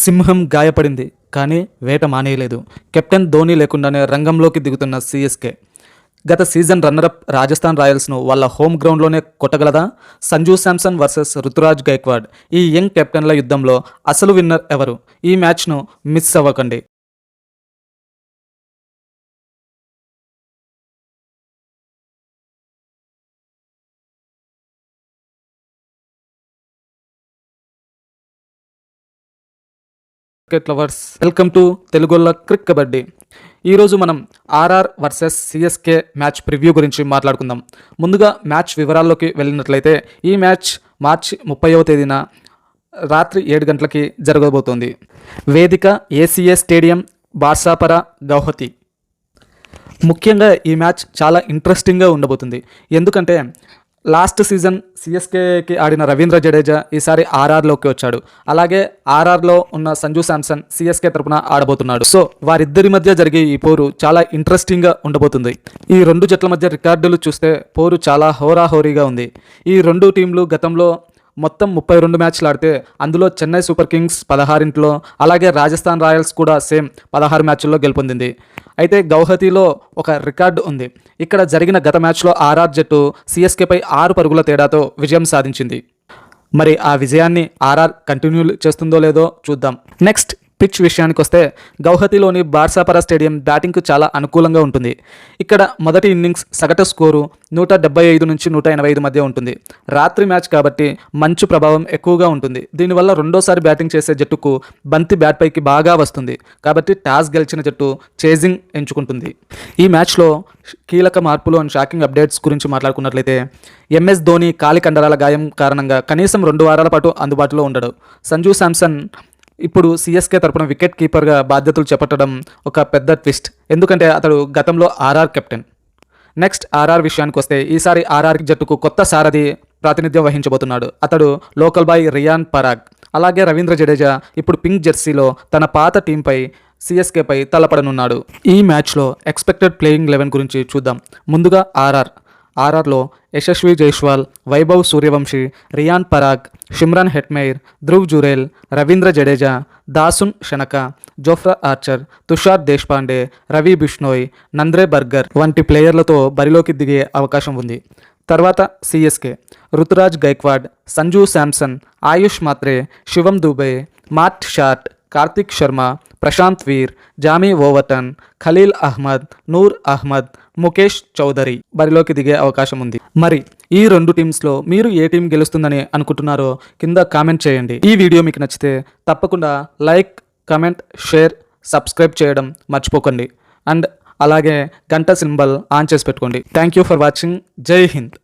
సింహం గాయపడింది కానీ వేట మానేయలేదు. కెప్టెన్ ధోనీ లేకుండానే రంగంలోకి దిగుతున్న సీఎస్కే గత సీజన్ రన్నరప్ రాజస్థాన్ రాయల్స్ను వాళ్ళ హోమ్ గ్రౌండ్లోనే కొట్టగలదా? సంజూ శాంసన్ వర్సెస్ రుతురాజ్ గైక్వాడ్, ఈ యంగ్ కెప్టెన్ల యుద్ధంలో అసలు విన్నర్ ఎవరు? ఈ మ్యాచ్ను మిస్ అవ్వకండి. క్రికెట్ లవర్స్, వెల్కమ్ టు తెలుగుల క్రిక్ కబడ్డీ. ఈరోజు మనం RR versus CSK match preview గురించి మాట్లాడుకుందాం. ముందుగా మ్యాచ్ వివరాల్లోకి వెళ్ళినట్లయితే ఈ మ్యాచ్ మార్చి 30వ తేదీన రాత్రి 7 గంటలకి జరగబోతోంది. వేదిక ఏసీఏ స్టేడియం, బార్సాపరా, గౌహతి. ముఖ్యంగా ఈ మ్యాచ్ చాలా ఇంట్రెస్టింగ్గా ఉండబోతుంది. ఎందుకంటే లాస్ట్ సీజన్ సిఎస్కేకి ఆడిన రవీంద్ర జడేజా ఈసారి ఆర్ఆర్లోకి వచ్చాడు. అలాగే ఆర్ఆర్లో ఉన్న సంజూ శాంసన్ సిఎస్కే తరపున ఆడబోతున్నాడు. సో వారిద్దరి మధ్య జరిగే ఈ పోరు చాలా ఇంట్రెస్టింగ్గా ఉండబోతుంది. ఈ రెండు జట్ల మధ్య రికార్డులు చూస్తే పోరు చాలా హోరాహోరీగా ఉంది. ఈ రెండు టీంలు గతంలో మొత్తం 32 మ్యాచ్లు ఆడితే అందులో చెన్నై సూపర్ కింగ్స్ 16, అలాగే రాజస్థాన్ రాయల్స్ కూడా సేమ్ 16 మ్యాచ్ల్లో గెలుపొందింది. అయితే గౌహతిలో ఒక రికార్డు ఉంది. ఇక్కడ జరిగిన గత మ్యాచ్లో ఆర్ఆర్ జట్టు సిఎస్కేపై 6 పరుగుల తేడాతో విజయం సాధించింది. మరి ఆ విజయాన్ని ఆర్ఆర్ కంటిన్యూ చేస్తుందో లేదో చూద్దాం. నెక్స్ట్ పిచ్ విషయానికి వస్తే గౌహతిలోని బార్సాపరా స్టేడియం బ్యాటింగ్కు చాలా అనుకూలంగా ఉంటుంది. ఇక్కడ మొదటి ఇన్నింగ్స్ సగటు స్కోరు 175 నుంచి 185 మధ్య ఉంటుంది. రాత్రి మ్యాచ్ కాబట్టి మంచు ప్రభావం ఎక్కువగా ఉంటుంది. దీనివల్ల రెండోసారి బ్యాటింగ్ చేసే జట్టుకు బంతి బ్యాట్ పైకి బాగా వస్తుంది. కాబట్టి టాస్ గెలిచిన జట్టు చేజింగ్ ఎంచుకుంటుంది. ఈ మ్యాచ్లో కీలక మార్పులు అండ్ షాకింగ్ అప్డేట్స్ గురించి మాట్లాడుకున్నట్లయితే ఎంఎస్ ధోని కాలి కండరాల గాయం కారణంగా కనీసం 2 వారాల పాటు అందుబాటులో ఉండడు. సంజూ శాంసన్ ఇప్పుడు సిఎస్కే తరపున వికెట్ కీపర్గా బాధ్యతలు చేపట్టడం ఒక పెద్ద ట్విస్ట్. ఎందుకంటే అతడు గతంలో ఆర్ఆర్ కెప్టెన్. నెక్స్ట్ ఆర్ఆర్ విషయానికి వస్తే ఈసారి ఆర్ఆర్ జట్టుకు కొత్త సారథి ప్రాతినిధ్యం వహించబోతున్నాడు. అతడు లోకల్ బాయ్ రియాన్ పరాగ్. అలాగే రవీంద్ర జడేజా ఇప్పుడు పింక్ జెర్సీలో తన పాత టీంపై సిఎస్కేపై తలపడనున్నాడు. ఈ మ్యాచ్లో ఎక్స్పెక్టెడ్ ప్లేయింగ్ 11 గురించి చూద్దాం. ముందుగా ఆర్ఆర్లో Yashasvi Jaiswal, Vaibhav Suryavanshi, Riyan Parag, Shimron Hetmyer, Dhruv Jurel, Ravindra Jadeja, Dasun Shanaka, Jofra Archer, Tushar Deshpande, Ravi Bishnoi, Nandre Burger వంటి ప్లేయర్లతో బరిలోకి దిగే అవకాశం ఉంది. తర్వాత CSK Ruturaj Gaikwad, Sanju Samson, Ayush Mhatre, Shivam Dube, Matt Short, Kartik Sharma, Prashant Veer, Jamie Overton, Khaleel Ahmed, Noor Ahmad, Mukesh Choudhary బరిలోకి దిగే అవకాశం ఉంది. మరి ఈ రెండు టీమ్స్లో మీరు ఏ టీం గెలుస్తుందని అనుకుంటున్నారో కింద కామెంట్ చేయండి. ఈ వీడియో మీకు నచ్చితే తప్పకుండా లైక్, కమెంట్, షేర్, సబ్స్క్రైబ్ చేయడం మర్చిపోకండి. అండ్ అలాగే గంట సింబల్ ఆన్ చేసి పెట్టుకోండి. Thank you for watching. జై హింద్.